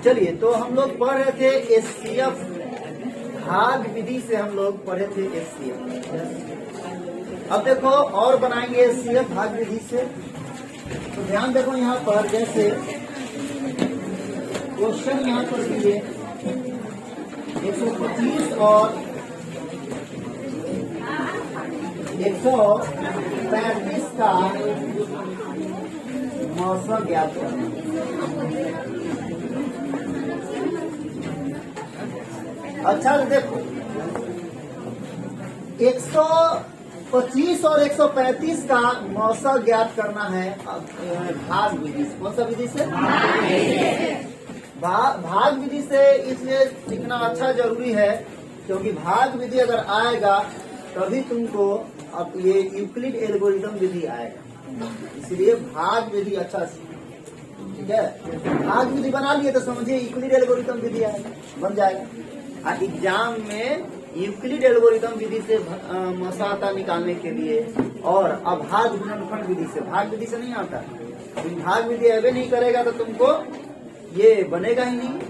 चलिए, तो हम लोग पढ़ रहे थे एचसीएफ भाग विधि से, हम लोग पढ़े थे एचसीएफ। अब देखो और बनाएंगे एचसीएफ भाग विधि से। तो ध्यान देखो यहाँ पर, जैसे क्वेश्चन यहाँ पर दिए 125 और 135 का मौसा ज्ञात करना। अच्छा देखो, 125 और 135 का मौसा ज्ञात करना है भाग विधि से। कौन सा विधि से? भाग विधि से इसलिए सीखना अच्छा जरूरी है, क्योंकि भाग विधि अगर आएगा तभी तुमको अब ये यूक्लिड एल्गोरिथम विधि आएगा। इसलिए भाग विधि अच्छा सीखो, ठीक है। भाग विधि बना लिए तो समझिए यूक्लिड एल्गोरिथम विधि आएगा, बन जाएगा। एग्जाम में यूक्लिड एल्गोरिथम विधि से मसाता निकालने के लिए और अभाज्य गुणनफल विधि से, भाग विधि से नहीं आता। भाग विधि अवे नहीं करेगा तो तुमको ये बनेगा ही नहीं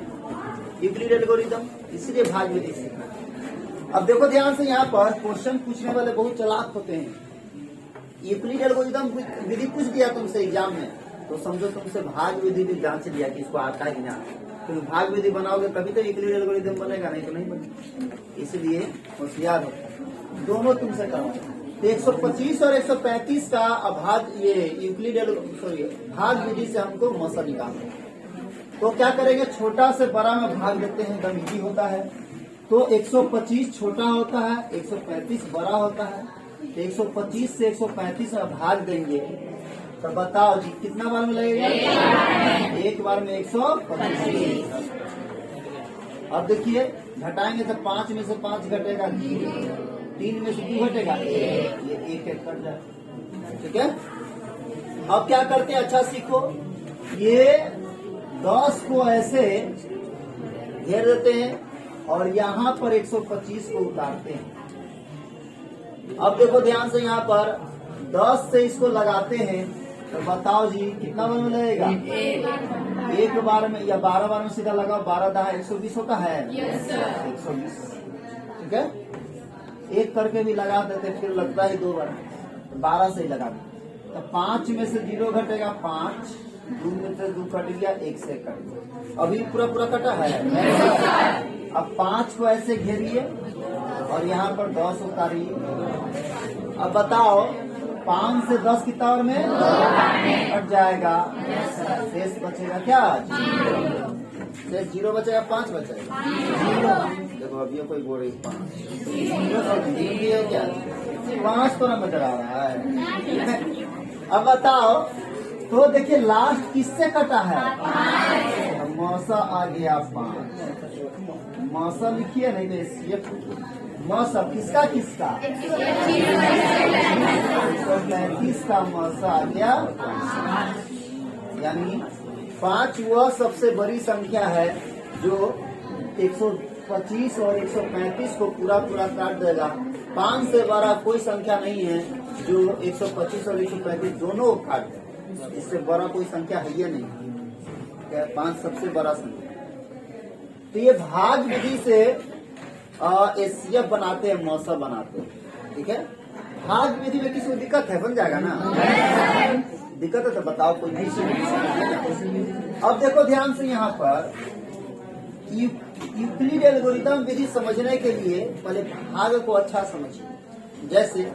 यूक्लिड एल्गोरिथम, इसलिए भाग विधि से। अब देखो ध्यान से, यहाँ पर क्वेश्चन पूछने वाले बहुत चालाक होते हैं। यूक्लिड एल्गोरिथम विधि पूछ दिया तुमसे एग्जाम में, तो समझो तुमसे भाग विधि भी जांच लिया कि इसको आता है कि ना। तो भाग विधि बनाओगे तभी तो यूक्लिड एल्गोरिथम बनेगा, नहीं तो नहीं बनेगा। इसलिए होशियार हो, दोनों तुमसे कराओ। तो 125 और 135 का अभाज्य ये यूक्लिड भाग विधि से हमको मौसा निकालना है। तो क्या करेंगे, छोटा से बड़ा में भाग देते हैं, एकदम इजी होता है। तो 125 छोटा होता है, 135 बड़ा होता है। तो 125 से 135 में भाग देंगे तो बताओ जी कितना बार में लगेगा? एक बार में 125। अब देखिए घटाएंगे तो 5 में से 5 घटेगा 3 में से 2 घटेगा, ये एक कट जाए, ठीक है। अब क्या करते हैं, अच्छा सीखो, ये 10 को ऐसे घेर देते हैं और यहाँ पर 125 को उतारते हैं। अब देखो ध्यान से, यहाँ पर 10 से इसको लगाते हैं तो बताओ जी कितना बार में लगेगा? एक बार में या 12 बार में सीधा लगाओ। 12 10 120 होता है, 120, ठीक है। एक करके भी लगा देते, फिर लगता है 2 बार, 12 से ही लगा दो। तो 5 में से 0 घटेगा 5, 2 में से 2 कट गया, 1 से कट गया। अभी पूरा कटा है। अब 5 को ऐसे घेरिए और यहाँ पर 10 उतारिए। अब बताओ 5 से 10 कितना बार में कट जाएगा? शेष बचेगा क्या? शेष 0 बचेगा, 5 बचेगा। देखो अभी कोई बोल रही 5 है क्या? 5 तो ना नजर आ रहा है। अब बताओ, तो देखिए लास्ट किससे कटा है? मौसा आ गया 5। मौसा लिखिए, नहीं तो एचसीएफ मौसा किसका 135 का मौसा आ गया। यानी 5 वह सबसे बड़ी संख्या है जो 125 और 135 को पूरा काट देगा। 5 से बड़ा कोई संख्या नहीं है जो 125 और 135 दोनों को काट देगा। इससे बड़ा कोई संख्या है ही नहीं। 5 सबसे बड़ा संख्या। तो ये भाग विधि से एचसीएफ बनाते हैं, मौसा बनाते हैं, ठीक है। भाग विधि में किसी को दिक्कत है? बन जाएगा ना? दिक्कत है तो बताओ, कोई भी। अब देखो ध्यान से, यहाँ पर यूक्लिड एल्गोरिथम विधि समझने के लिए पहले भाग को अच्छा समझिए। जैसे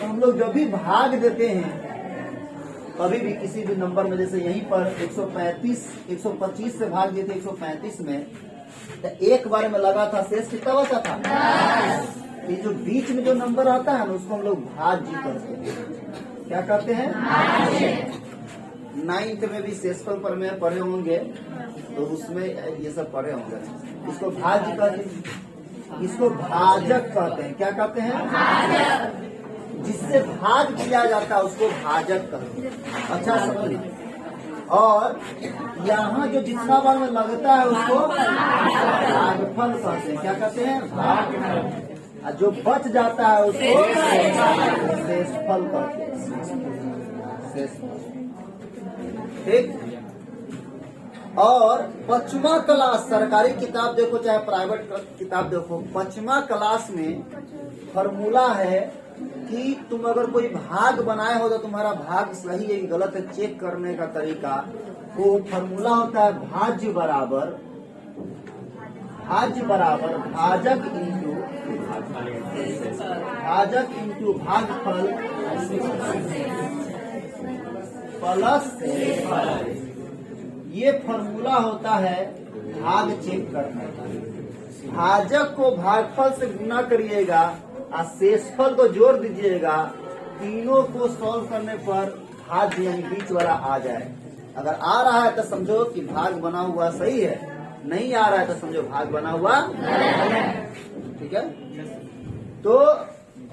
हम लोग जब भी भाग देते हैं कभी भी किसी भी नंबर में, जैसे यहीं पर 125 से भाग देते 135 में, तो एक बार में लगा था, शेष कितना बचा था? ये जो बीच में जो नंबर आता है ना, उसको हम लोग भाज्य करते हैं। क्या करते हैं? 9th में भी शेषफल पर में पढ़े होंगे, तो उसमें ये सब पढ़े होंगे। इसको भाज्य कहते हैं, इसको भाजक कहते हैं। क्या कहते हैं? जिससे भाग किया जाता है उसको भाजक कहते हैं। अच्छा समझ। और यहाँ जो जितना बार में लगता है उसको भागफल कहते हैं। क्या कहते हैं? भागफल। जो बच जाता है उसको शेषफल कहते हैं। शेषफल, ठीक। और 5वां क्लास सरकारी किताब देखो चाहे प्राइवेट किताब देखो, 5वां क्लास में फॉर्मूला है कि तुम अगर कोई भाग बनाए हो तो तुम्हारा भाग सही है कि गलत है चेक करने का तरीका, वो फॉर्मूला होता है भाज्य बराबर भाजक इंटू भागफल प्लस ये फॉर्मूला होता है भाग चेक करने का। भाजक को भागफल से गुना करिएगा और शेषफल को जोड़ दीजिएगा, तीनों को सॉल्व करने पर भाज्य यानी बीच वाला आ जाए। अगर आ रहा है तो समझो कि भाग बना हुआ सही है, नहीं आ रहा है तो समझो भाग बना हुआ, ठीक है। तो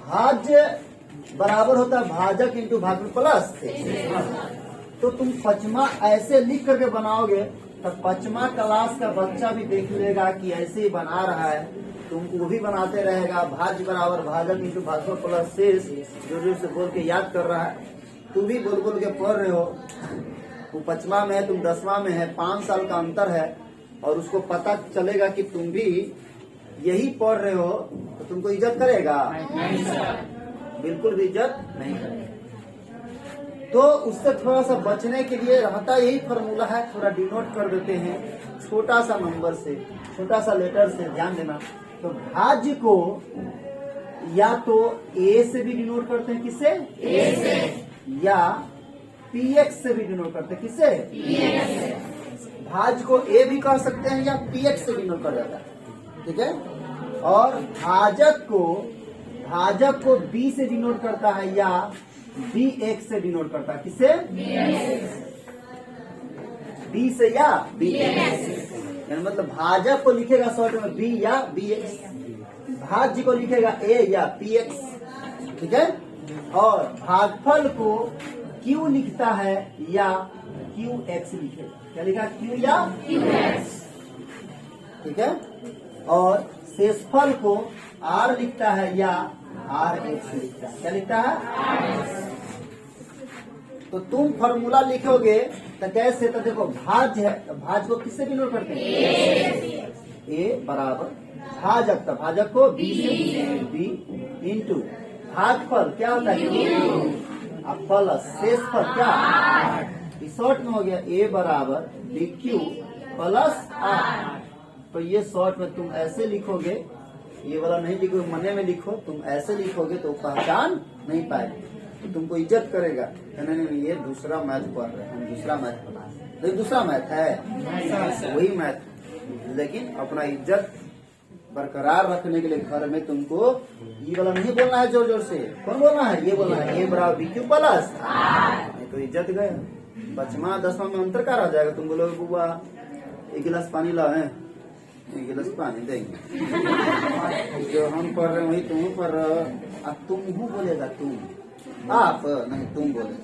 भाज्य बराबर होता है भाजक इंटू भागफल प्लस। तो तुम 5वां ऐसे लिख करके बनाओगे तो 5वां क्लास का बच्चा भी देख लेगा कि ऐसे ही बना रहा है, तुमको भी बनाते रहेगा। भाज्य बराबर भाजक इंटू भागफल प्लस शेष, जोर से बोल के याद कर रहा है, तू भी बोल बोल के पढ़ रहे हो। वो 5वां में है, तुम 10वां में है, 5 साल का अंतर है, और उसको पता चलेगा कि तुम भी यही पढ़ रहे हो, तो तुमको इज्जत करेगा? बिल्कुल भी इज्जत नहीं करेगा। तो उससे थोड़ा सा बचने के लिए रहता यही फॉर्मूला है, थोड़ा डिनोट कर देते हैं छोटा सा नंबर से, छोटा सा लेटर से, ध्यान देना। तो भाज्य को या तो ए से भी डिनोट करते हैं, किससे? ए से, या पीएक्स से भी डिनोट करते हैं, किससे? पीएक्स से। भाज्य को ए भी कह सकते हैं या पीएक्स से डिनोट कर जाता है, ठीक है। और भाजक को बी से डिनोट करता है या बी एक्स से डिनोट करता है, किससे? बी से या बी एक्स, यानी मतलब भाजक को लिखेगा शॉर्ट में बी या बी एक्स, भाज्य को लिखेगा ए या पी एक्स, ठीक है। और भागफल को क्यू लिखता है या क्यू एक्स लिखेगा, क्या लिखा? क्यू या क्यू एक्स, ठीक है। और शेषफल को आर लिखता है या आर एक्स लिखता है, क्या लिखता है? तो तुम फॉर्मूला लिखोगे तो कैसे? तो देखो भाज्य है, तो भाज्य को किससे डिनोट करते हैं? ए बराबर भाजक, तो भाजक को बी से, बी इंटू भागफल क्या होता है? अब प्लस शेषफल क्या? शॉर्ट में हो गया ए बराबर बी क्यू प्लस आर। तो ये शॉर्ट में तुम ऐसे लिखोगे, ये वाला नहीं लिखोगे, मने में लिखो, तुम ऐसे लिखोगे तो पहचान नहीं पाएगी, तो तुमको इज्जत करेगा। नहीं, ये दूसरा मैथ पढ़ रहे हैं, हम दूसरा मैथ पढ़ा रहे हैं, दूसरा मैथ है, वही मैथ, लेकिन अपना इज्जत बरकरार रखने के लिए घर में तुमको ये वाला नहीं बोलना है जोर जोर से। कौन बोलना है? ये बोलना है ए बराबर बी क्यू प्लस, नहीं तो इज्जत गया। 5वां 10वां में अंतर क्या रह जाएगा? तुम बोलोगे बुआ 1 गिलास पानी लाओ, है 1 गिलास पानी देंगे, जो हम पढ़ रहे वही तुम पढ़ रहे, अब तुम हूँ बोलेगा, तुम, आप नहीं, तुम बोले,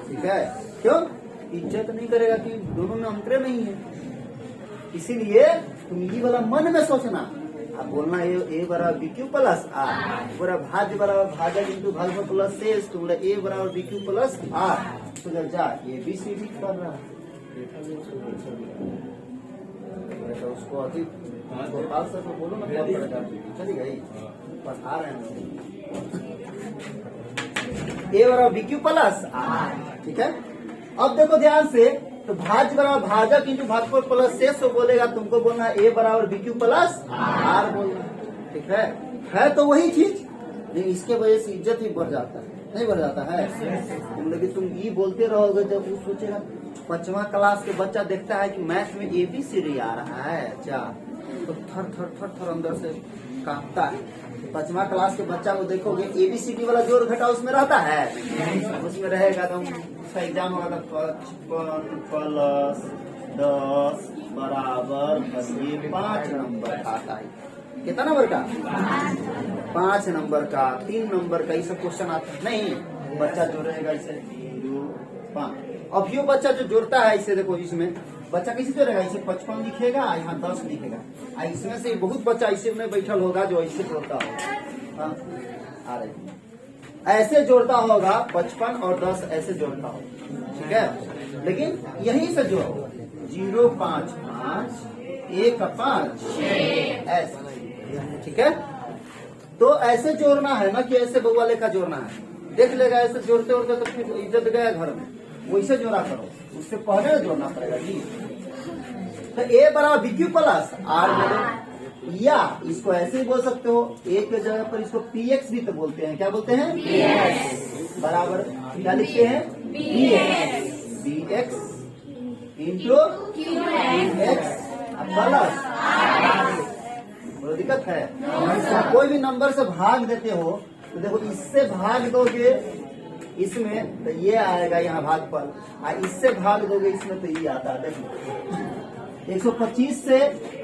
ठीक है। क्यों? इज्जत नहीं करेगा कि दोनों में अंतर नहीं है, इसीलिए तुम ये वाला मन में सोचना। आप बोलना ए बराबर बी क्यू प्लस आर, पूरा भाज्य बराबर भाजक इंटू भागफल प्लस शेष, तुम बोला ए बराबर बी क्यू प्लस आर, तो जा ये बी सी डी कर रहा है, तो उसको अभी गोपाल सर को बोलो ना, चली गई, बस आ रहे हैं ए बराबर बी क्यू प्लस आर, ठीक है। अब देखो ध्यान से, तो भाज्य बराबर भाजक इंटू भागफल प्लस शेष को बोलेगा, तुमको बोलना ए बराबर बी क्यू प्लस आर बोलना, ठीक है तो वही चीज, नहीं इसके वजह से इज्जत ही बढ़ जाता है, नहीं बढ़ जाता है। लेकिन तुम ये बोलते रहोगे, जब वो सोचेगा 5वां क्लास के बच्चा देखता है कि मैथ में ABCD आ रहा है, अच्छा, तो थर थर थर थर अंदर से कांपता है। 5वां क्लास के बच्चा को देखोगे ABCD वाला जोड़ घटा उसमें रहता है, उसमें रहेगा तो उसका एग्जाम होगा तो 55 प्लस 10 बराबर 5 नंबर का आता है। कितना नंबर का? 5 नंबर का, 3 नंबर का, ये सब क्वेश्चन आता है। नहीं, बच्चा जोड़ेगा इसे 2 5। अब यो बच्चा जो जोड़ता है इसे देखो, इसमें बच्चा कैसे जोड़ेगा? इसे 55 लिखेगा, यहाँ 10 लिखेगा। इसमें से बहुत बच्चा इसे में बैठल होगा जो ऐसे जोड़ता होगा, आ रहे ऐसे जोड़ता होगा, 55 और 10 ऐसे जोड़ता होगा, ठीक है। लेकिन यही से जोड़ो, 055 1 5 ऐसे, ठीक है। तो ऐसे जोड़ना है ना कि ऐसे बउआ लेखा जोड़ना है, देख लेगा ऐसे जोड़ते जोड़ते तो फिर इज्जत गया घर में, वैसे जोड़ा करो, उससे पहले जोड़ना पड़ेगा जी। तो ए बराबर BQ प्लस आर, या इसको ऐसे ही बोल सकते हो, ए के जगह पर इसको PX भी तो बोलते हैं, क्या बोलते हैं PX बराबर क्या लिखते हैं BX इंटू QX प्लस, दिक्कत है। कोई भी नंबर से भाग देते हो तो देखो, इससे भाग दोगे इसमें तो ये आएगा यहाँ भाग पर, और इससे भाग दोगे इसमें तो ये आता है। देखो 125 से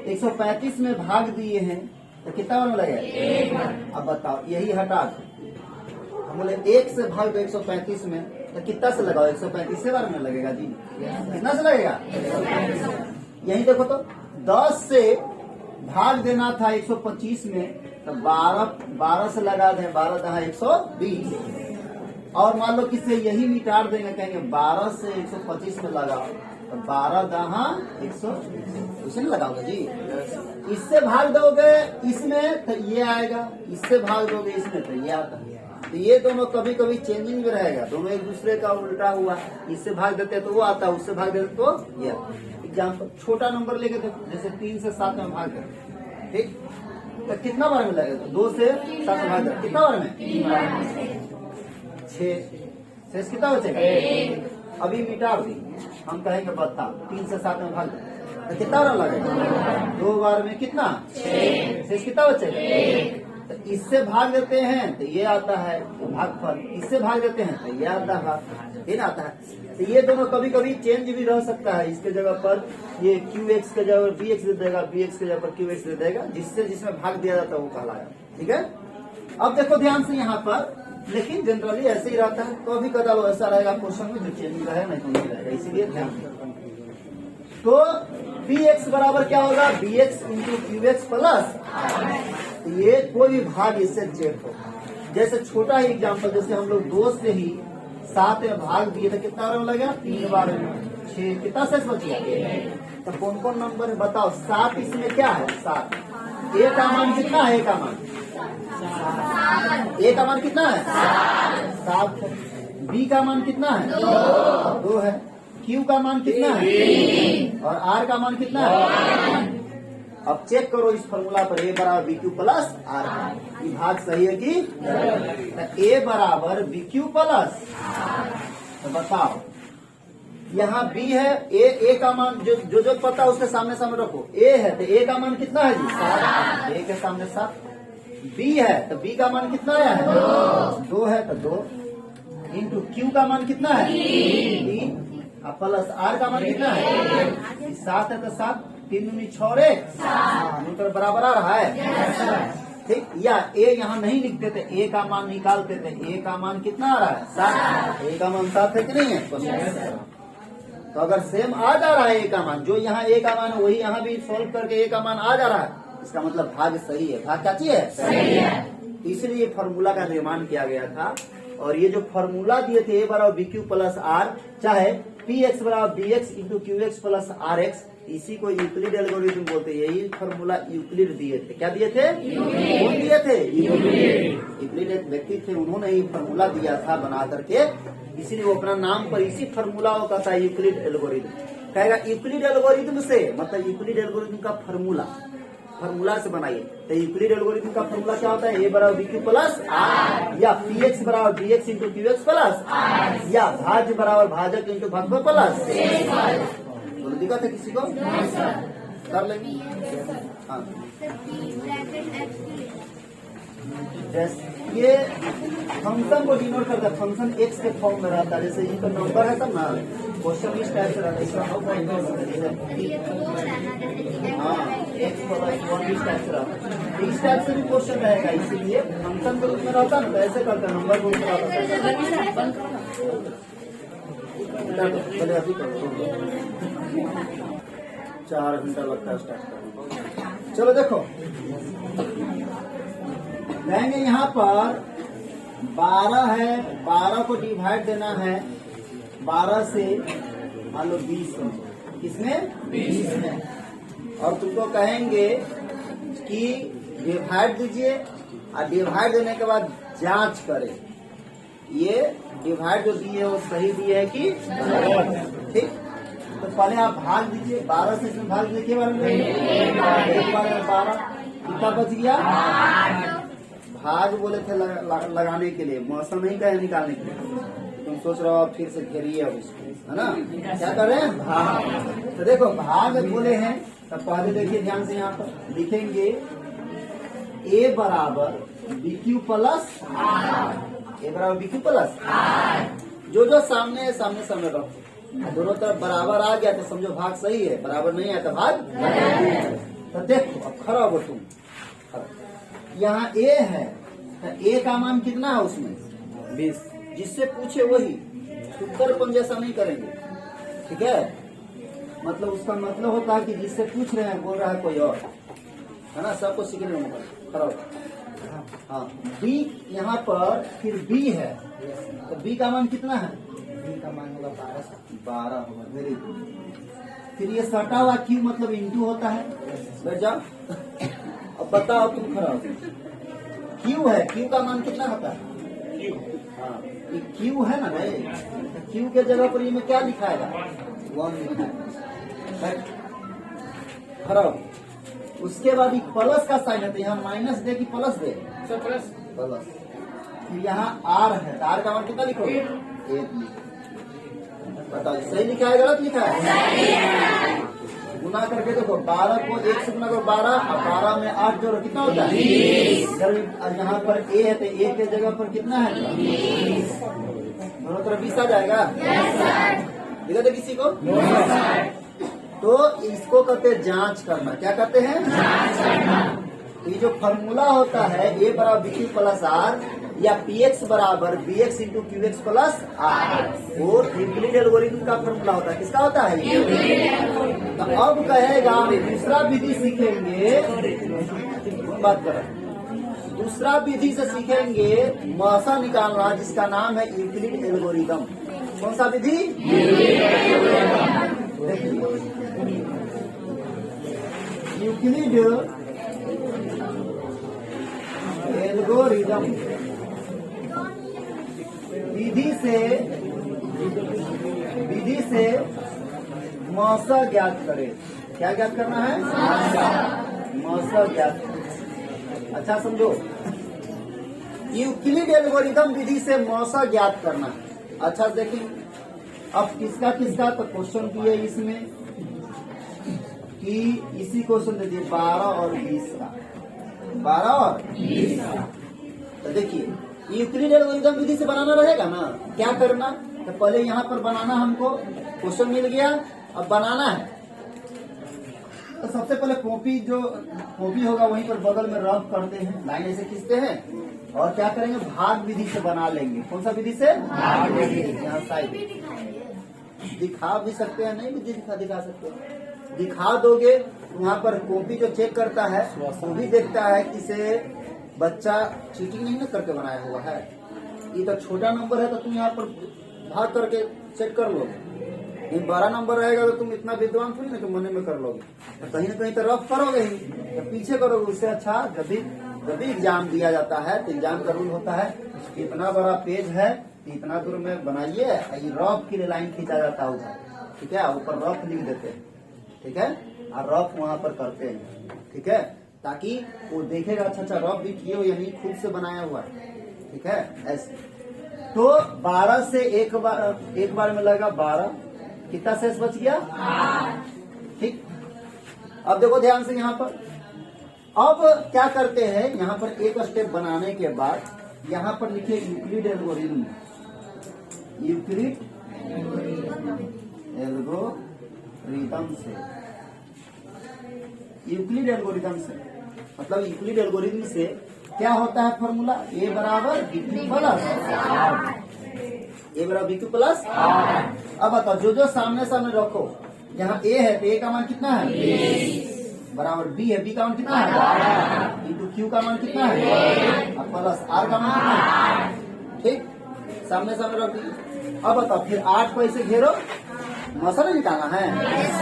135 में भाग दिए हैं तो कितना बार में लगेगा, अब बताओ, यही हटा दो, हम बोले 1 से भाग दो 135 में तो कितना से लगाओ, 135 से बार में लगेगा जी, कितना से लगेगा, यही देखो तो 10 से भाग देना था 125 में तो 12 से लगा दें, 12 दहा 120, और मान लो किससे यही मिटार देंगे, कहेंगे 12 से 125 में लगाओ तो 12 दहा 120, उसे नहीं लगाओगे जी। इससे भाग दोगे इसमें तो ये आएगा, इससे भाग दोगे इसमें तो ये आता है। तो ये दोनों कभी कभी चेंजिंग में रहेगा, दोनों एक दूसरे का उल्टा हुआ, इससे भाग देते तो वो आता है, उससे भाग देते तो ये। एग्जाम्पल छोटा नंबर लेके देखो, जैसे 3 से 7 में भाग दे, ठीक, तो कितना बार में लगेगा, 2 से 7 में भाग दे, कितना बार में 6, शेष कितना बचेगा, अभी मिटा दी, हम कहेंगे बता 3 से 7 में भाग दे तो कितना बार लगेगा, 2 बार में कितना 6, शेष कितना बचेगा, तो इससे भाग देते हैं तो ये आता है भागफल, इससे भाग देते हैं तो ये आता है, आता है। तो ये दोनों कभी कभी चेंज भी रह सकता है, इसके जगह पर ये QX के जगह पर BX दे देगा, BX के जगह पर QX दे देगा, जिससे जिसमें भाग दिया जाता है वो कहलाया, ठीक है। अब देखो ध्यान से यहाँ पर, लेकिन जनरली ऐसे ही रहता है, तो अभी कदा ऐसा रहेगा क्वेश्चन में जो चेंज रहे नहीं तो नहीं रहेगा, इसीलिए ध्यान। तो BX बराबर क्या होगा, BX इंटू QX प्लस, ये कोई भी भाग इससे चेक हो, जैसे छोटा ही एग्जाम्पल, जैसे हम लोग 2 से ही 7 में भाग दिए तो कितना बार लगेगा, 3 बार में, 6, कितना शेष बच गया, तो कौन कौन नंबर है बताओ, 7 इसमें क्या है, 7, ए का मान कितना है, ए का मान, ए का मान कितना है 7 है, बी का मान कितना है 2 है, क्यू का मान कितना है और आर का मान कितना है। अब चेक करो इस फॉर्मूला पर, ए बराबर BQ प्लस आर, ये भाग सही है कि, तो ए बराबर BQ प्लस, तो बताओ यहाँ बी है, ए का मान जो जो पता है उसके सामने सामने रखो, ए है तो ए का मान कितना है जी 7, ए के सामने 7, बी है तो बी का मान कितना आया है 2 है तो 2, इंटू क्यू का मान कितना है 3, और प्लस आर का मान कितना है 7 है तो 7, 3 दूनी 6 रे 7 बराबर आ रहा है, ठीक। या ए यहाँ नहीं लिखते थे, ए का मान निकालते थे, ए का मान कितना आ रहा है 7, ए का मान 7 है कि नहीं है, तो अगर सेम आ जा रहा है ए का मान, जो यहाँ ए का मान है वही यहाँ भी सॉल्व करके ए का मान आ जा रहा है, इसका मतलब भाग सही है, भाग क्या चीज है सही है, इसलिए फार्मूला का निर्माण किया गया था। और ये जो फार्मूला दिए थे, ए बराबर BQ प्लस आर, चाहे PX बराबर BX into QX plus RX, इसी को यूक्लिड एल्गोरिथम बोलते हैं। यही फार्मूला यूक्लिड दिए थे, क्या दिए थे, कौन दिए थे, यूक्लिड एक व्यक्ति थे, उन्होंने ही फार्मूला दिया था बना करके, इसीलिए वो अपना नाम पर इसी फार्मूला को कहता है यूक्लिड एल्गोरिथम। कहेगा यूक्लिड एल्गोरिथम से, मतलब यूक्लिड एल्गोरिथम का फार्मूला से बनाइए, तो यूक्लिड एल्गोरिथम का फार्मूला क्या होता है, ए बराबर BQ प्लस आर, या PX बराबर BX इंटू QX प्लस, या भाज्य बराबर भाजक इंटू भागफल प्लस। बोलो दिक्कत है किसी को, कर लेंगे। हाँ, ये फंक्शन को डिनोट करता है, फंक्शन एक्स के फॉर्म में रहता है, जैसे इनका नंबर है तब ना क्वेश्चन इस टाइप से रहता है, इसका हाँ एक्स प्लस 1 इस टाइप से रहता है, इस टाइप से भी क्वेश्चन रहेगा, इसीलिए फंक्शन के रूप में रहता है ना, तो ऐसे करते हैं नंबर को चले अभी 4 घंटा लगता है स्टार्ट करने। चलो देखो कहेंगे यहाँ पर 12 है, 12 को डिवाइड देना है 12 से, मान लो 20 किसमें 20 में, और तुमको कहेंगे कि डिवाइड दीजिए, और डिवाइड देने के बाद जांच करें ये डिवाइड जो दिए वो सही दिए है कि ठीक। तो पहले आप भाग दीजिए, 12 से इसमें भाग दीजिए, बार में एक बार में 12, कितना बच गया? भाग बोले थे लगाने के लिए, मौसम नहीं कहे निकालने के लिए। तुम सोच रहे हो फिर से घेरिए अब इसको, है ना? क्या कर रहे हैं? भाग। तो देखो भाग बोले हैं, तो पहले देखिए ध्यान से, यहाँ पर लिखेंगे ए बराबर बी क्यू प्लस ए बराबर बी क्यू प्लस, जो सामने है सामने सामने रखो, दोनों तरफ बराबर आ गया तो समझो भाग सही है, बराबर नहीं आया तो भाग। तो देखो अब खड़ा हो तुम, यहाँ ए है तो ए का मान कितना है उसमें 20, जिससे पूछे वही, उत्तरपन जैसा नहीं करेंगे, ठीक है? मतलब उसका मतलब होता है कि जिससे पूछ रहे हैं बोल रहा है कोई और, है ना? सबको सीखने में खड़ा हो। हाँ, बी यहाँ पर फिर बी है, तो बी का मान कितना है? बी का मान होगा 12 होगा, वेरी गुड। फिर ये सटा हुआ क्यू मतलब इंटू होता है, बैठ जाओ। अब बताओ तुम खड़ा हो, क्यू है, क्यू का मान कितना होता है? हाँ, ये क्यू है ना भाई, तो क्यू के जगह पर ये में क्या लिखाएगा? 1 लिखाएगा, खड़ा हो। उसके बाद एक प्लस का साइन है, तो यहाँ माइनस दे कि प्लस दे? प्लस। फिर यहाँ आर है, तो आर का मान कितना लिखोगे? 8। बताओ सही लिखा है गलत लिखा है? गुना करके देखो, 12 को 1 से गुना करो 12, और 12 में 8 जोड़ो, कितना होता है? यहाँ पर ए है तो ए के जगह पर कितना है? 20। दोनों तरफ 20 आ जाएगा, दिखा दे किसी को? तो इसको कहते हैं जांच करना। क्या कहते हैं? जांच करना। तो ये जो फॉर्मूला होता है ए बराबर बी क्यू प्लस आर, या पी एक्स बराबर b x into q x plus r, वो यूक्लिड एल्गोरिथम का फॉर्मूला होता है। किसका होता है? तो अब कहेगा दूसरा विधि सीखेंगे, बात करो, दूसरा विधि से सीखेंगे मौसा निकालना, जिसका नाम है यूक्लिड एल्गोरिथम। कौन सा विधि? यूक्लिड एल्गोरिथम विधि से मौसा ज्ञात करे। क्या ज्ञात करना है? मौसा ज्ञात। अच्छा समझो, यूक्लिड एल्गोरिथम विधि से मौसा ज्ञात करना। अच्छा देखिए, अब किसका किसका तो क्वेश्चन किए इसमें कि इसी क्वेश्चन दे दिए 12 और 20 का, 12 और 20 का। तो देखिए यूक्लिड एल्गोरिथम विधि से बनाना रहेगा ना, क्या करना? तो पहले यहाँ पर बनाना, हमको क्वेश्चन मिल गया, अब बनाना है। तो सबसे पहले कॉपी होगा वहीं पर बगल में रफ करते हैं, लाइन ऐसे खींचते हैं, और क्या करेंगे? भाग विधि से बना लेंगे। कौन सा विधि से? भाग विधि। यहाँ साइड दिखा भी सकते हैं, नहीं भी दिखा सकते हैं। दिखा दोगे वहाँ पर कॉपी जो चेक करता है वो भी देखता है कि इसे बच्चा चीटिंग नहीं ना करके बनाया हुआ है। ये तो छोटा नंबर है तो तुम यहाँ पर भाग करके चेक कर लोगे, ये बड़ा नंबर रहेगा तो तुम इतना विद्वान थोड़ी ना कि मने में कर लोगे, तो कहीं ना कहीं तो रफ करोगे ही, तो पीछे करोगे। उससे अच्छा जब भी एग्जाम दिया जाता है तो एग्जाम का रूल होता है कि इतना बड़ा पेज है, इतना दूर में बनाइए, ये रफ के लिए लाइन खींचा जाता है, ठीक है? ऊपर रफ लिख देते हैं, ठीक है? और रफ वहाँ पर करते हैं, ठीक है? ताकि वो देखेगा अच्छा रफ भी किए हो या नहीं, खुद से बनाया हुआ है, ठीक है? ऐसे। तो 12 से एक बार में लगा 12, कितना शेष बच गया? ठीक। अब देखो ध्यान से यहाँ पर, अब क्या करते हैं? यहाँ पर एक स्टेप बनाने के बाद यहाँ पर लिखिए यूक्लिड एल्गोरिथम। यूक्लिड एल्गोरिथम से, यूक्लिड एल्गोरिथम से मतलब यूक्लिड एल्गोरिथम से क्या होता है फॉर्मूला? ए बराबर बी क्यू प्लस आर, ए बराबर बी क्यू प्लस आर। अब बताओ, जो सामने सामने रखो, यहाँ ए है तो ए का मान कितना है? 20 बराबर बी है, बी का मान कितना है? 12 इंटू क्यू का मान कितना है? और प्लस आर का मान कितना है? ठीक, सामने सामने रख दीजिए। अब बताओ फिर 8 को ऐसे घेरो, मौसा नहीं निकालना है।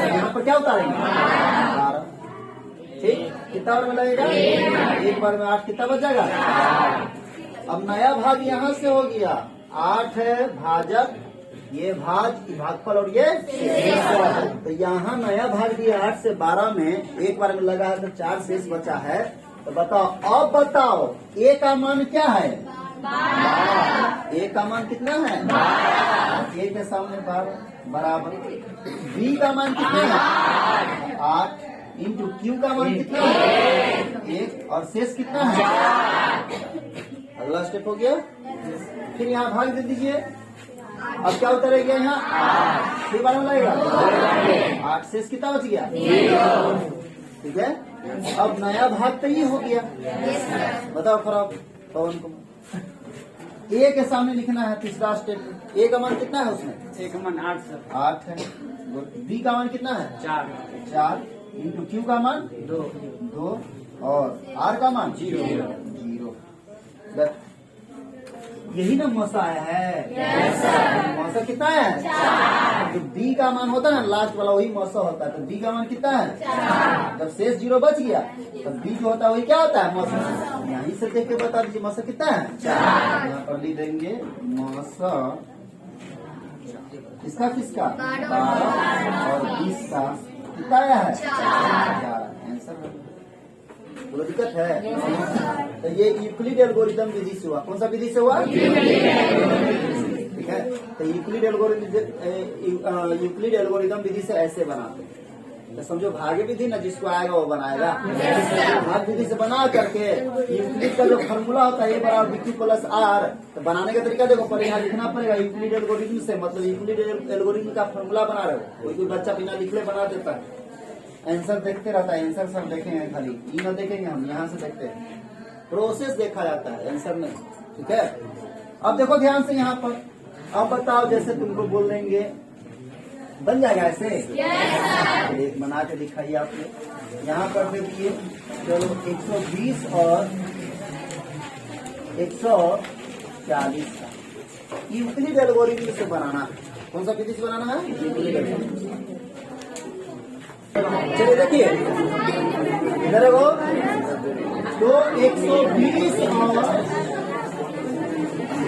यहाँ पर क्या उतारेंगे 12। ठीक, कितना बार में लगेगा? एक बार में 8, कितना बच जाएगा? अब नया भाग यहाँ से हो गया 8 है भाजक, ये भागफल और ये तो यहाँ नया भाग दिया 8 से 12 में, एक बार में लगा है तो 4 शेष बचा है। तो बताओ, अब बताओ ए का मान क्या है? 12। ए का मान कितना है? 12। ए के सामने 12 बराबर। बी का मान कितना है? 8 इंटू क्यू का मान कितना है? 1 और शेष कितना है? अगला स्टेप हो गया। फिर यहाँ भाग दे दीजिए। अब क्या उतरेगा यहाँ? 3 बार में लगेगा 8 शेष कितना बच गया? ठीक है। अब नया भाग तो ये हो गया। बताओ फर्क पवन को। ए के सामने लिखना है तीसरा स्टेप। ए का मान कितना है उसमें? ए का मान 8 है। बी का मान कितना है? 4 इंटू क्यू का मान 2 और आर का मान 0। यही ना मौसा आया है। मौसा कितना है? जो बी का मान होता है ना लास्ट वाला, वही मौसा होता है। तो बी का मान कितना है? जब शेष 0 बच गया तो बी जो होता है वही क्या होता है? मौसा। यहीं से देख के बता दीजिए मौसा कितना है? 4। यहाँ पर लिख देंगे मौसा किसका 12 और 20 का कितना आया है? 4। आंसर कोई दिक्कत है? तो ये यूक्लिड एल्गोरिथम विधि से हुआ। कौन सा विधि से हुआ? ठीक है। तो यूक्लिड एल्गोरिथम विधि से ऐसे बनाते हैं। तो समझो भाग्य विधि ना, जिसको आएगा वो बनाएगा। भाग विधि से बना करके यूक्लिड का जो फॉर्मूला होता है A+R, तो बनाने का तरीका देखो। पहले यहाँ लिखना पड़ेगा यूक्लिड एल्गोरिथम से, मतलब यूक्लिड एल्गोरिथम का फॉर्मूला बना रहे हो। कोई बच्चा बिना लिखले बना देता है, आंसर देखते रहता है। आंसर सब देखेंगे, खाली ई न देखेंगे हम, यहाँ से देखते हैं। प्रोसेस देखा जाता है, आंसर नहीं। ठीक है। अब देखो ध्यान से यहाँ पर। अब बताओ, जैसे तुमको बोल देंगे बन जाएगा ऐसे? एक बना के दिखाइए आपने। यहाँ पर देखिए, चलो 120 और 140 का यूक्लिड एल्गोरिथम से बनाना। कौन सा विधि से बनाना है? Euclid algorithm. चलिए देखिए इधर है वो। तो 120 और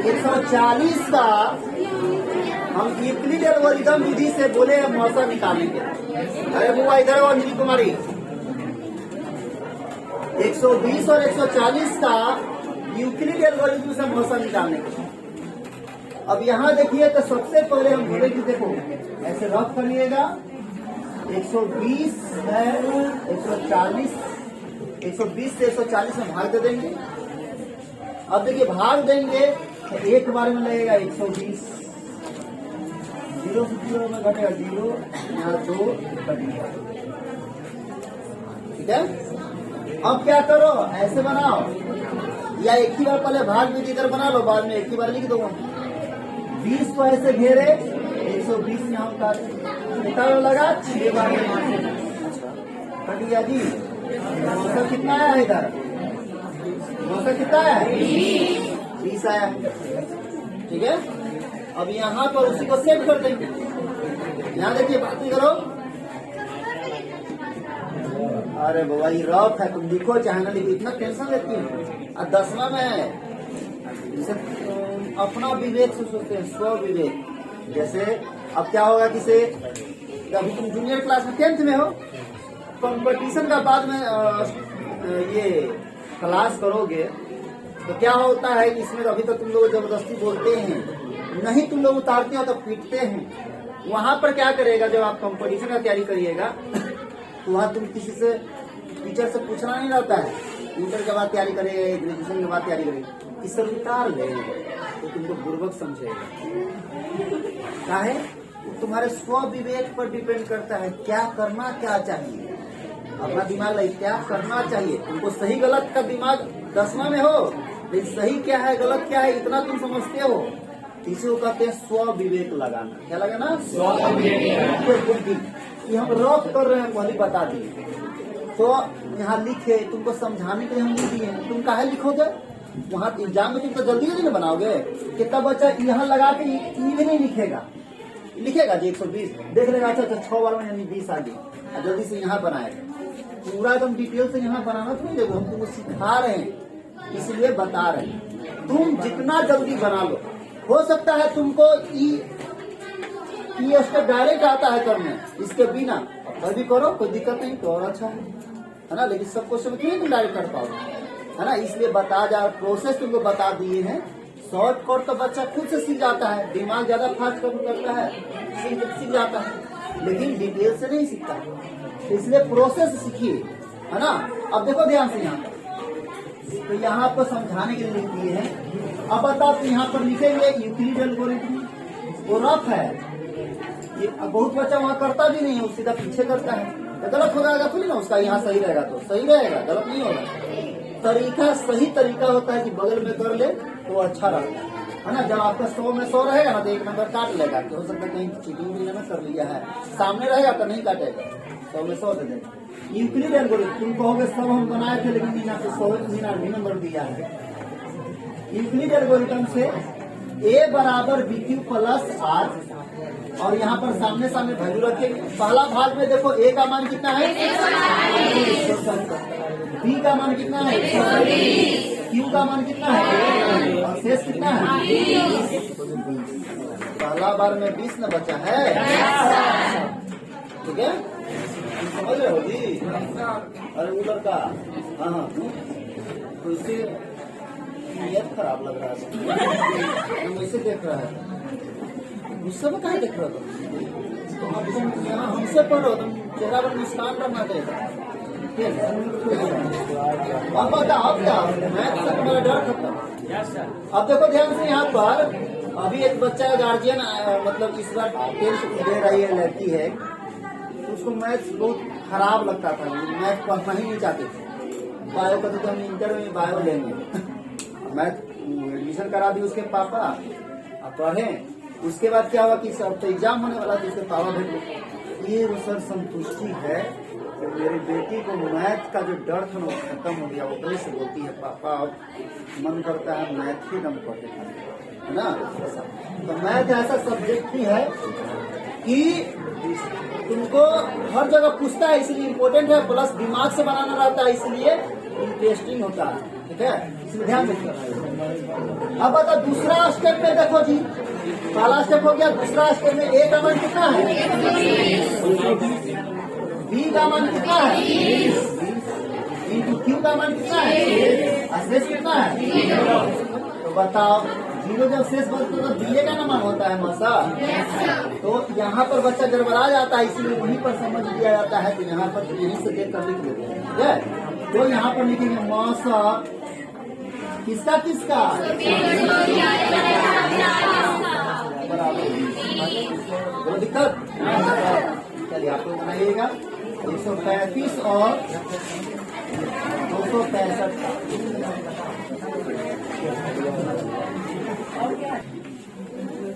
140 का हम यूक्लिड एल्गोरिथम विधि से बोले मौसा निकालेंगे। अरे बुआ इधर है वो अंजलि कुमारी। 120 और 140 का यूक्लिड एल्गोरिथम से मौसा निकालने के। अब यहाँ देखिए, तो सबसे पहले हम बोलेंगे, देखो ऐसे रफ करिएगा। 120 है 140, 120 से 140 में भाग दे देंगे। अब देखिए भाग देंगे तो एक बार में लगेगा 120, 0 से 0 में घटेगा 0, यहाँ 2 कट गया। ठीक है। अब क्या करो, ऐसे बनाओ, या एक ही बार पहले भाग में इधर बना लो, बाद में एक ही बार लिख दो। 20 को ऐसे घेरे, 120 यहाँ उतारे, कितना लगा 6 बार कट गया जी। मौसम कितना आया है इधर? मौसम कितना आया? 20 आया। ठीक है। अब यहाँ पर उसी को सेट कर देंगे। यहाँ देखिए, बात नहीं करो। अरे बाबा ये रफ है, तुम लिखो चाहे ना लिखो, इतना टेंशन लेती है। और 10वां में जैसे अपना विवेक से सोचते हैं, स्व विवेक। जैसे अब क्या होगा कि से अभी तुम जूनियर क्लास में 10th में हो, कंपटीशन का बाद में ये क्लास करोगे तो क्या होता है कि इसमें अभी तो तुम लोग जबरदस्ती बोलते हैं, नहीं तुम लोग उतारते हो तो पीटते हैं। वहां पर क्या करेगा, जब आप कंपटीशन का तैयारी करिएगा तो वहाँ तुम किसी से टीचर से पूछना नहीं रहता है। इंटर के बाद तैयारी करेगा, ग्रेजुएशन के बाद तैयारी करेगा, इससे उतार ले तो तुमको बुर्बक समझेगा। क्या है, तुम्हारे स्व विवेक पर डिपेंड करता है, क्या करना क्या चाहिए। अपना दिमाग लगे, क्या करना चाहिए तुमको। सही गलत का दिमाग 10वां में हो, लेकिन सही क्या है गलत क्या है इतना तुम समझते हो। इसे वो कहते हैं स्व विवेक लगाना। क्या लगाना? स्व विवेक बुद्धि। कि हम रॉक कर रहे हैं पहले बता दिए, तो यहाँ लिखे, तुमको समझाने के लिए हम लिख दिए। तुम काहे लिखोगे, वहाँ एग्जाम में तुम तो जल्दी नहीं बनाओगे। कितना बच्चा यहाँ लगा के ये भी नहीं लिखेगा, लिखेगा जी 120, देख लेगा अच्छा अच्छा 6 बार में यानी 20 आ गई, जल्दी से यहाँ बनाएगा। पूरा एकदम डिटेल से यहाँ बनाना तो नहीं देखो, हम तुमको सिखा रहे हैं इसलिए बता रहे हैं। तुम जितना जल्दी बना लो, हो सकता है तुमको ये स्टेप डायरेक्ट आता है करने, इसके बिना अब भी करो कोई दिक्कत नहीं तो और अच्छा है ना। लेकिन सब क्वेश्चन क्यों तुम डायरेक्ट कर पाओगे, है ना। इसलिए बता जा प्रोसेस तुमको बता दिए हैं। शॉर्टकट तो बच्चा खुद से सीख जाता है, दिमाग ज्यादा फास्ट काम करता है, सीख जाता है, लेकिन डिटेल से नहीं सीखता, इसलिए प्रोसेस सीखिए, है ना। अब देखो ध्यान से यहाँ पर, तो यहाँ पर समझाने के लिए लिख दिए हैं। अब बताओ तो यहाँ पर लिखेंगे यूक्लिड एल्गोरिथम, वो रफ है, ये बहुत बच्चा वहाँ करता भी नहीं है, वो सीधा पीछे करता है, तो गलत हो जाएगा थोड़ी ना उसका। यहाँ सही रहेगा तो सही रहेगा, गलत नहीं होगा। तरीका सही तरीका होता है कि बगल में कर ले तो अच्छा रहता है ना। जब आपका 100 में 100 रहेगा ना तो 1 नंबर काट लेगा, तो हो सकता है कहीं चीटिंग भी ना कर लिया है, सामने रहेगा तो नहीं काटेगा, 100 में 100 दे देगा। यूक्लिड एल्गोरिथम तुम कहोगे सब हम बनाए थे लेकिन मीना तो 100 नंबर दिया है। यूक्लिड एल्गोरिथम से a बराबर BQ प्लस R, और यहाँ पर सामने सामने वैल्यू रखेंगे। पहला भाग में देखो a का मान कितना है, b का मान कितना है, q का मान कितना है, और शेष कितना है। पहला बार में 20 न बचा है, ठीक है, समझ रहे हो जी। अरे उधर का हाँ तो इससे नियत खराब लग रहा है, हम ऐसे देख रहा है, गुस्से में कहाँ देख रहा था। तो अब तुम यहाँ हमसे पढ़ो, तुम चेहरा पर मुस्कान करना चाहिए। अब बताओ अब क्या मैथ से तुम्हारा डर खत्म। अब देखो ध्यान से यहाँ पर, अभी एक बच्चा गार्जियन मतलब इस बार 10th दे रही है, लड़की है, उसको मैथ्स बहुत खराब लगता था, मैथ पढ़ना ही नहीं चाहते थे। बायो का तो हम इंटर में बायो लेंगे, मैथ एडमिशन करा दी उसके पापा, अब पढ़े। उसके बाद क्या हुआ कि सब तो एग्जाम होने वाला था, उसके पापा भेज ये वो सर संतुष्टि है कि मेरी बेटी को मैथ का जो डर था वो खत्म हो गया। वो से बोलती है पापा अब मन करता है मैथ ही दम पढ़े, है ना। तो मैथ ऐसा सब्जेक्ट ही है कि तुमको हर जगह पूछता है, इसलिए इम्पोर्टेंट है, प्लस दिमाग से बनाना रहता है, इसलिए इंटरेस्टिंग होता है, ठीक है, इसलिए ध्यान रखिए। अब बता दूसरा स्टेप में देखो जी, पहला स्टेप हो गया, दूसरा स्टेप में ए का मान कितना है, बी का मान कितना है, इंटू क्यू का मान कितना है, शेष कितना है। तो बताओ जीरो जब शेष बनता है तो बी का ना मान होता है मासा। तो यहाँ पर बच्चा गड़बड़ा जाता है, इसलिए वहीं पर समझ दिया जाता है कि यहाँ पर यहीं से देख कर लिख देते हैं, ठीक है। तो यहाँ पर लिखेंगे मासा किसका किसका बराबर, कोई दिक्कत। चलिए आप लोग बनाइएगा 135 और 265 का।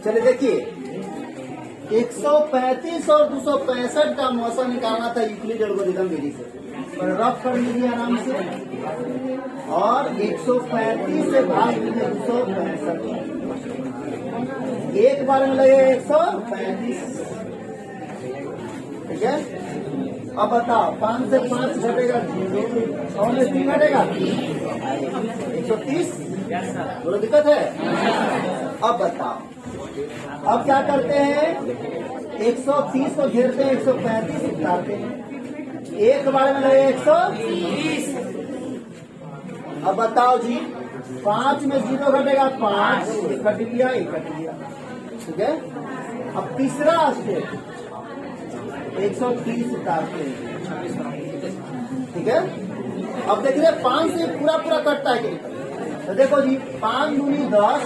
चलिए देखिए 135 और 265 का मौसा निकालना था यूक्लिड एल्गोरिथम विधि से, पर रफ कर लीजिए आराम से, और 135 से भाग दीजिए 265, एक बार में लगेगा 135, ठीक है। अब बताओ 5 से 5 घटेगा 0, 100 में 3 घटेगा 130, बोलो दिक्कत है। अब बताओ अब क्या करते हैं, 130 को घेरते हैं, 135 उतारते हैं, एक बार में लगे 120। अब बताओ जी 5 में 0 घटेगा 5, एक कट गया, ठीक है। अब तीसरा स्टेप 130 उतारते हैं, ठीक है। अब देखिए 5 से पूरा पूरा कटता है कि नहीं, तो देखो जी 5 दूनी 10,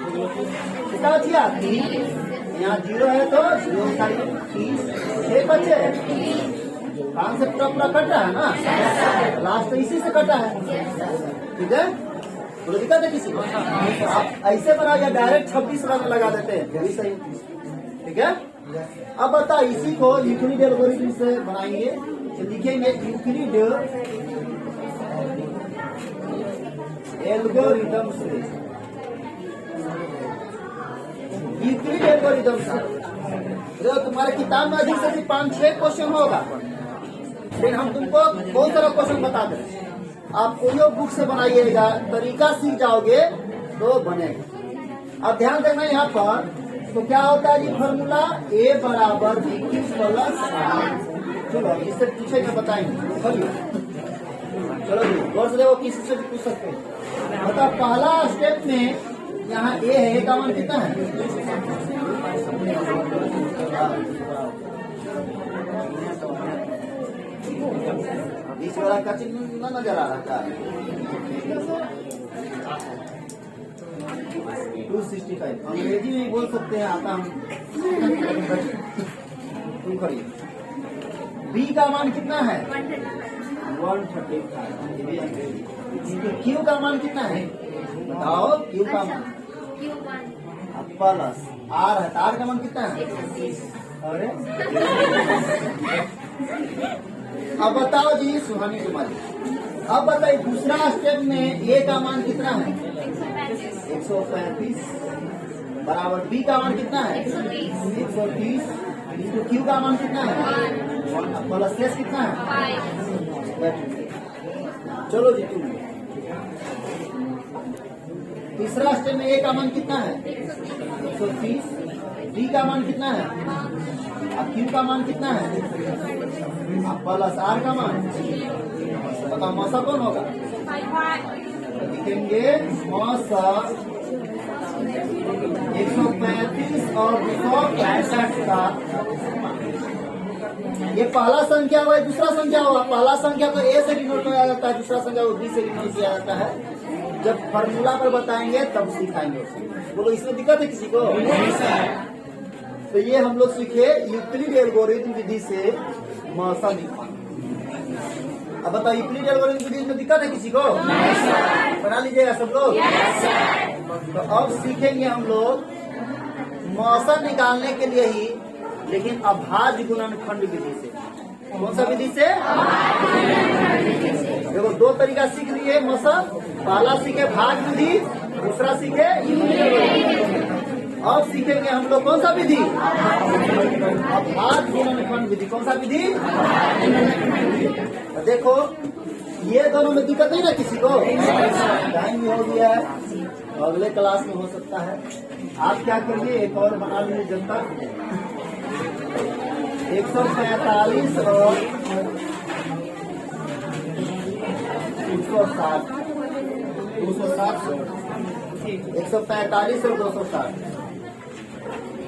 कितना किया 3, यहाँ 0 है तो 0 30, 6 बचे, 5 से पूरा पूरा कट रहा है ना, लास्ट तो इसी से कटा है, ठीक है। बोलो दिक्कत है किसी को, आप ऐसे बना या डायरेक्ट 26 रन लगा देते हैं, ये भी सही, ठीक है। अब बता इसी को यूक्लिड एल्गोरिथम से बनाएंगे, तो लिखेंगे यूक्लिड एल्गोरिथम से, यूक्लिड एल्गोरिथम से देखो तुम्हारे किताब में अधिक से अधिक 5-6 क्वेश्चन होगा, फिर हम तुमको बहुत सारा क्वेश्चन बता दें। आप कोई बुक से बनाइएगा, तरीका सीख जाओगे तो बनेगा। अब ध्यान देना यहाँ पर, तो क्या होता है जी फॉर्मूला A बराबर BQ प्लस R। चलो इससे पूछेगा बताएंगे, चलिए चलो जी गौर से देखो, किसी से भी पूछ सकते हैं। मतलब पहला स्टेप में यहाँ A है, A का मान कितना है? बीच वाला का चिन्ह न नजर आ रहा है। 265 अंग्रेजी में बोल सकते हैं, आता हम तुम करिए। B का मान कितना है? 135। Q का मान कितना है बताओ? Q का मान प्लस R है, R का मान कितना है? अरे अब बताओ जी सुहानी कुमारी, अब बताइए दूसरा स्टेप में A का मान कितना है? 135 बराबर B का मान कितना है? 130। Q का मान कितना है? प्लस S कितना है? चलो जी तुम तीसरा स्टेप में A का मान कितना है? 130। D का मान कितना है? अब Q का मान कितना है? प्लस R का मान। बताओ मौसा कौन होगा? लिखेंगे मौसा 135 और 265 का। ये पहला संख्या हुआ, दूसरा संख्या हुआ। पहला संख्या तो A से डिनोट किया जाता है, दूसरा संख्या को B से डिनोट किया जाता है। जब फॉर्मूला पर बताएंगे तब सिखाएंगे। बोलो इसमें दिक्कत है किसी को? तो ये हम लोग सीखे यूक्लिड एल्गोरिथम विधि से मौसा निकालना। अब बताओ यूक्लिड एल्गोरिथम विधि में दिक्कत है किसी को? बना लीजिएगा सब लोग। तो अब सीखेंगे हम लोग मौसा निकालने के लिए ही, लेकिन अभाज्य गुणनखंड विधि से। कौन सा विधि से? देखो दो तरीका सीख लिए मौसा। पहला सीखे भाग विधि, दूसरा सीखे यूक्लिड एल्गोरिथम। अब सीखेंगे हम लोग कौन सा विधि? अभाज्य गुणनखंड विधि। कौन सा विधि? देखो ये दोनों में दिक्कत नहीं ना किसी को? टाइम भी हो गया है, अगले क्लास में हो सकता है। आप क्या करिए, एक और बना लीजिए जनता। 145 और 260 145 और 260।